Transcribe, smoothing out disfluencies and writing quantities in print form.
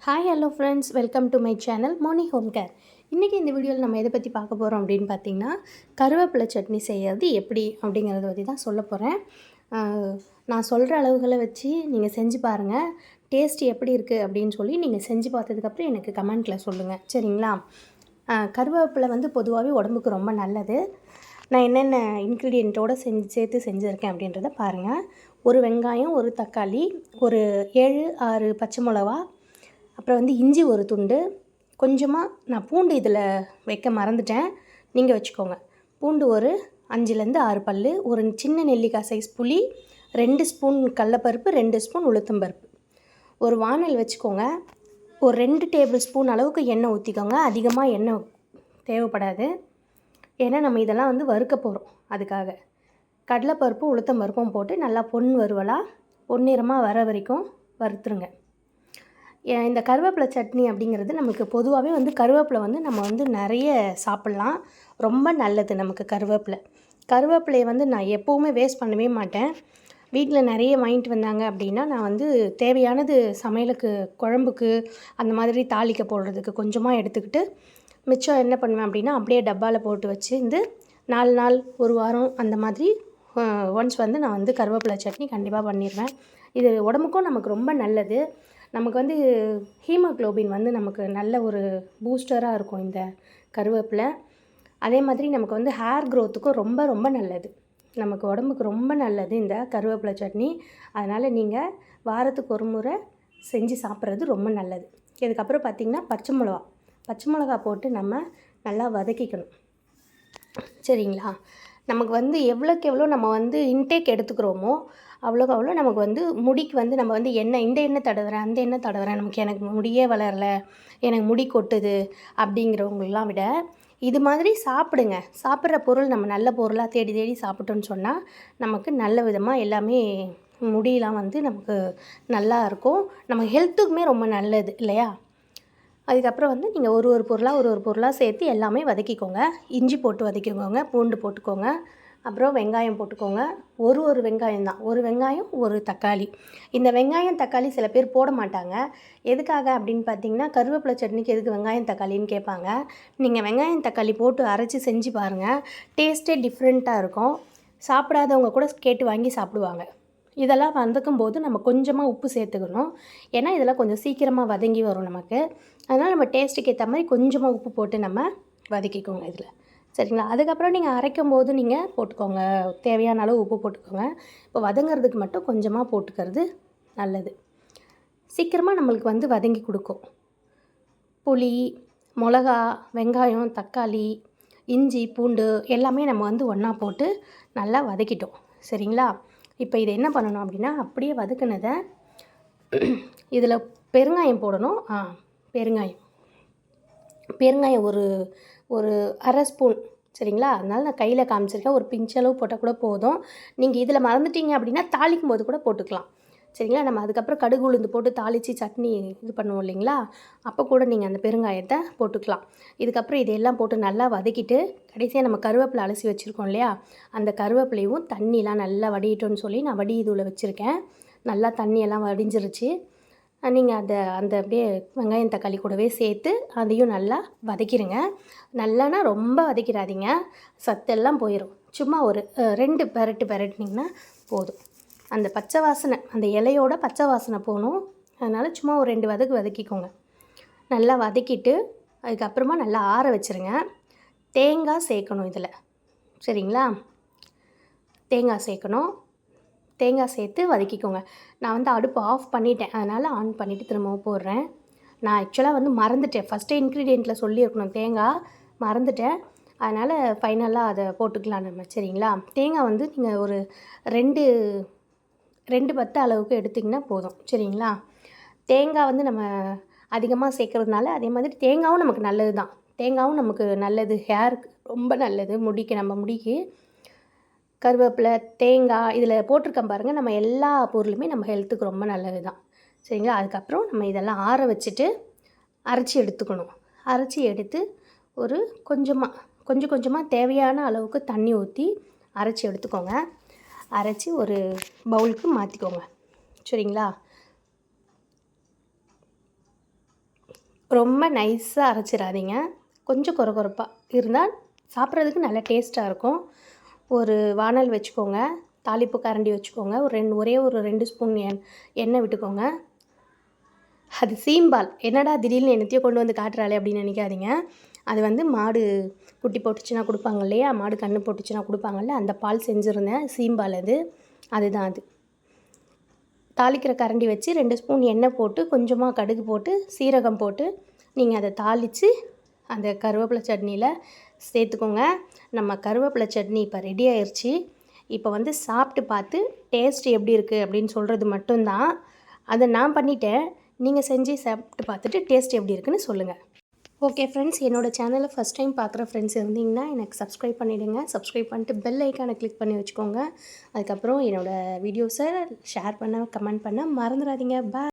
Hi hello friends, welcome to my channel Moni home care. இன்றைக்கி இந்த வீடியோவில் நம்ம எதை பற்றி பார்க்க போகிறோம் அப்படின்னு பார்த்தீங்கன்னா, கருவேப்பிலை சட்னி செய்கிறது எப்படி அப்படிங்கிறத பற்றி தான் சொல்ல போகிறேன். நான் சொல்கிற அளவுகளை வச்சு நீங்கள் செஞ்சு பாருங்கள். டேஸ்ட் எப்படி இருக்குது அப்படின்னு சொல்லி நீங்கள் செஞ்சு பார்த்ததுக்கப்புறம் எனக்கு கமெண்ட்டில் சொல்லுங்கள், சரிங்களா? கருவேப்பிலை வந்து பொதுவாகவே உடம்புக்கு ரொம்ப நல்லது. நான் என்னென்ன இன்க்ரீடியண்ட்டோடு சேர்த்து செஞ்சுருக்கேன் அப்படின்றத பாருங்கள். ஒரு வெங்காயம், ஒரு தக்காளி, ஒரு 7-6 பச்சை மிளகா, அப்புறம் வந்து இஞ்சி ஒரு துண்டு, கொஞ்சமாக நான் பூண்டு இதில் வைக்க மறந்துட்டேன், நீங்கள் வச்சுக்கோங்க. பூண்டு ஒரு 5-6 பல், ஒரு சின்ன நெல்லிக்காய் சைஸ் புளி, 2 ஸ்பூன் கடலப்பருப்பு, 2 ஸ்பூன் உளுத்தம்பருப்பு. ஒரு வானல் வச்சுக்கோங்க. ஒரு 2 டேபிள் ஸ்பூன் அளவுக்கு எண்ணெய் ஊற்றிக்கோங்க. அதிகமாக எண்ணெய் தேவைப்படாது, ஏன்னா நம்ம இதெல்லாம் வந்து வறுக்க போகிறோம். அதுக்காக கடலைப்பருப்பும் உளுத்தம்பருப்பும் போட்டு நல்லா பொன்னிறமாக வர வரைக்கும் வறுத்துருங்க. இந்த கருவேப்பிலை சட்னி அப்படிங்கிறது நமக்கு பொதுவாகவே வந்து கருவேப்பிலை வந்து நம்ம வந்து நிறைய சாப்பிட்லாம். ரொம்ப நல்லது நமக்கு கருவேப்பிலையை வந்து நான் எப்போவுமே வேஸ்ட் பண்ணவே மாட்டேன். வீட்டில் நிறைய வாங்கிட்டு வந்தாங்க அப்படின்னா நான் வந்து தேவையானது சமையலுக்கு, குழம்புக்கு, அந்த மாதிரி தாளிக்க போடுறதுக்கு கொஞ்சமாக எடுத்துக்கிட்டு மிச்சம் என்ன பண்ணுவேன் அப்படின்னா அப்படியே டப்பாவில் போட்டு வச்சு 4 நாள், ஒரு வாரம் அந்த மாதிரி ஒன்ஸ் வந்து நான் வந்து கருவேப்பிலை சட்னி கண்டிப்பாக பண்ணிடுவேன். இது உடம்புக்கும் நமக்கு ரொம்ப நல்லது. நமக்கு வந்து ஹீமோக்ளோபின் வந்து நமக்கு நல்ல ஒரு பூஸ்டராக இருக்கும் இந்த கருவேப்பிலை. அதே மாதிரி நமக்கு வந்து ஹேர் க்ரோத்துக்கும் ரொம்ப ரொம்ப நல்லது. நமக்கு உடம்புக்கு ரொம்ப நல்லது இந்த கருவேப்பிலை சட்னி. அதனால் நீங்கள் வாரத்துக்கு ஒரு முறை செஞ்சு சாப்பிட்றது ரொம்ப நல்லது. இதுக்கப்புறம் பார்த்திங்கன்னா பச்சை மிளகா போட்டு நம்ம நல்லா வதக்கிக்கணும், சரிங்களா? நமக்கு வந்து எவ்வளோக்கு எவ்வளோ நம்ம வந்து இன்டேக் எடுத்துக்கிறோமோ அவ்வளோக்கு அவ்வளோ நமக்கு வந்து முடிக்கு வந்து நம்ம வந்து இந்த எண்ணெய் தடவுறேன், அந்த எண்ணெய் தடவுறேன், எனக்கு முடியே வளரல, எனக்கு முடி கொட்டுது அப்படிங்கிறவங்களெலாம் விட இது மாதிரி சாப்பிடுங்க. சாப்பிட்ற பொருள் நம்ம நல்ல பொருளாக தேடி தேடி சாப்பிட்டோன்னு சொன்னால் நமக்கு நல்ல விதமாக எல்லாமே முடியெலாம் வந்து நமக்கு நல்லா இருக்கும். நம்ம ஹெல்த்துக்குமே ரொம்ப நல்லது இல்லையா? அதுக்கப்புறம் வந்து நீங்கள் ஒரு ஒரு பொருளாக சேர்த்து எல்லாமே வதக்கிக்கோங்க. இஞ்சி போட்டு வதக்கிக்கோங்க, பூண்டு போட்டுக்கோங்க, அப்புறம் வெங்காயம் போட்டுக்கோங்க. ஒரு வெங்காயம் தான், ஒரு வெங்காயம், ஒரு தக்காளி. இந்த வெங்காயம் தக்காளி சில பேர் போட மாட்டாங்க. எதுக்காக அப்படின்னு பார்த்தீங்கன்னா, கருவேப்பிலை சட்னிக்கு எதுக்கு வெங்காயம் தக்காளின்னு கேட்பாங்க. நீங்கள் வெங்காயம் தக்காளி போட்டு அரைச்சி செஞ்சு பாருங்கள், டேஸ்ட்டே டிஃப்ரெண்ட்டாக இருக்கும். சாப்பிடாதவங்க கூட கேட்டு வாங்கி சாப்பிடுவாங்க. இதெல்லாம் வதக்கும்போது நம்ம கொஞ்சமாக உப்பு சேர்த்துக்கணும், ஏன்னா இதெல்லாம் கொஞ்சம் சீக்கிரமாக வதங்கி வரும் நமக்கு. அதனால் நம்ம டேஸ்ட்டுக்கு ஏற்ற மாதிரி கொஞ்சமாக உப்பு போட்டு நம்ம வதக்கிக்கோங்க இதில், சரிங்களா? அதுக்கப்புறம் நீங்கள் அரைக்கும் போது நீங்கள் போட்டுக்கோங்க, தேவையான அளவு உப்பு போட்டுக்கோங்க. இப்போ வதங்கிறதுக்கு மட்டும் கொஞ்சமாக போட்டுக்கிறது நல்லது. சீக்கிரமாக நம்மளுக்கு வந்து வதங்கி கொடுக்கும். புளி, மிளகா, வெங்காயம், தக்காளி, இஞ்சி, பூண்டு எல்லாமே நம்ம வந்து ஒன்றா போட்டு நல்லா வதக்கிட்டோம், சரிங்களா? இப்போ இதை என்ன பண்ணணும் அப்படின்னா, அப்படியே வதக்குனதை இதில் பெருங்காயம் போடணும். பெருங்காயம் ஒரு அரை ஸ்பூன், சரிங்களா? அதனால் நான் கையில் காமிச்சிருக்கேன். ஒரு பிஞ்சளவு போட்டால் கூட போதும். நீங்கள் இதில் மறந்துட்டீங்க அப்படின்னா தாளிக்கும் போது கூட போட்டுக்கலாம், சரிங்களா? நம்ம அதுக்கப்புறம் கடுகு உளுந்து போட்டு தாளித்து சட்னி இது பண்ணுவோம் இல்லைங்களா? அப்போ கூட நீங்கள் அந்த பெருங்காயத்தை போட்டுக்கலாம். இதுக்கப்புறம் இதையெல்லாம் போட்டு நல்லா வதக்கிட்டு கடைசியாக நம்ம கருவேப்பிலை அலசி வச்சுருக்கோம் இல்லையா? அந்த கருவேப்பிலையும் தண்ணிலாம் நல்லா வடியிட்டோன்னு சொல்லி நான் வடி இதுவில் வச்சுருக்கேன். நல்லா தண்ணியெல்லாம் வடிஞ்சிருச்சு. நீங்கள் அந்த அப்படியே வெங்காயம் தக்காளி கூடவே சேர்த்து அதையும் நல்லா வதக்கிடுங்க. நல்லானா ரொம்ப வதக்கிடாதீங்க, சத்தெல்லாம் போயிடும். சும்மா ஒரு 2 பெரட்டினிங்கன்னா போதும். அந்த பச்சை வாசனை, அந்த இலையோட பச்சை வாசனை போகணும். அதனால் சும்மா ஒரு 2 வதக்கிக்கோங்க. நல்லா வதக்கிட்டு அதுக்கப்புறமா நல்லா ஆற வச்சுருங்க. தேங்காய் சேர்க்கணும் இதில், சரிங்களா? தேங்காய் சேர்த்து வதக்கிக்கோங்க. நான் வந்து அடுப்பு ஆஃப் பண்ணிட்டேன், அதனால் ஆன் பண்ணிவிட்டு திரும்பவும் போடுறேன். நான் ஆக்சுவலாக வந்து மறந்துட்டேன், ஃபஸ்ட்டே இன்க்ரீடியண்ட்டில் சொல்லியிருக்கணும், தேங்காய் மறந்துட்டேன். அதனால் ஃபைனலாக அதை போட்டுக்கலாம் நம்ம, சரிங்களா? தேங்காய் வந்து நீங்கள் ஒரு 2 பத்து அளவுக்கு எடுத்திங்கன்னா போதும், சரிங்களா? தேங்காய் வந்து நம்ம அதிகமாக சேர்க்குறதுனால, அதே மாதிரி தேங்காயும் நமக்கு நல்லது தான். தேங்காயும் நமக்கு நல்லது, ஹேருக்கு ரொம்ப நல்லது, நம்ம முடிக்கு. கருவேப்பிலை, தேங்காய் இதில் போட்டிருக்கேன் பாருங்கள். நம்ம எல்லா பொருளுமே நம்ம ஹெல்த்துக்கு ரொம்ப நல்லது தான், சரிங்களா? அதுக்கப்புறம் நம்ம இதெல்லாம் ஆற வச்சுட்டு அரைச்சி எடுத்துக்கணும். அரைச்சி எடுத்து ஒரு கொஞ்சமாக தேவையான அளவுக்கு தண்ணி ஊற்றி அரைச்சி எடுத்துக்கோங்க. அரைச்சி ஒரு பவுலுக்கு மாற்றிக்கோங்க, சரிங்களா? ரொம்ப நைஸாக அரைச்சிடாதீங்க. கொஞ்சம் கொரகொரப்பா இருந்தால் சாப்பிட்றதுக்கு நல்லா டேஸ்ட்டாக இருக்கும். ஒரு வானல் வச்சுக்கோங்க. தாளிப்பு கரண்டி வச்சுக்கோங்க. ஒரே ஒரு 2 ஸ்பூன் எண்ணெய் விட்டுக்கோங்க. அது சீம்பால். என்னடா திடீர்னு என்னத்தையோ கொண்டு வந்து காட்டுறாளே அப்படின்னு நினைக்காதீங்க. அது வந்து மாடு குட்டி போட்டுச்சுன்னா கொடுப்பாங்க இல்லையா, மாடு கன்று போட்டுச்சுன்னா கொடுப்பாங்கல்ல, அந்த பால் செஞ்சுருந்தேன். சீம்பால் அதுதான் அது. தாளிக்கிற கரண்டி வச்சு 2 ஸ்பூன் எண்ணெய் போட்டு கொஞ்சமாக கடுகு போட்டு சீரகம் போட்டு நீங்கள் அதை தாளித்து அந்த கருவேப்பிலை சட்னியில் சேர்த்துக்கோங்க. நம்ம கருவேப்பிலை சட்னி இப்போ ரெடி ஆயிடுச்சு. இப்போ வந்து சாப்பிட்டு பார்த்து டேஸ்ட் எப்படி இருக்குது அப்படின்னு சொல்கிறது மட்டும்தான். அதை நான் பண்ணிட்டேன். நீங்கள் செஞ்சு சாப்பிட்டு பார்த்துட்டு டேஸ்ட் எப்படி இருக்குன்னு சொல்லுங்கள். ஓகே ஃப்ரெண்ட்ஸ், என்னோடய சேனலை ஃபஸ்ட் டைம் பார்க்குற ஃப்ரெண்ட்ஸ் இருந்தீங்கன்னா எனக்கு சப்ஸ்கிரைப் பண்ணிவிடுங்க. சப்ஸ்கிரைப் பண்ணிட்டு பெல் ஐக்கானை கிளிக் பண்ணி வச்சுக்கோங்க. அதுக்கப்புறம் என்னோடய வீடியோஸை ஷேர் பண்ண, கமெண்ட் பண்ண மறந்துடாதீங்க. பாய்.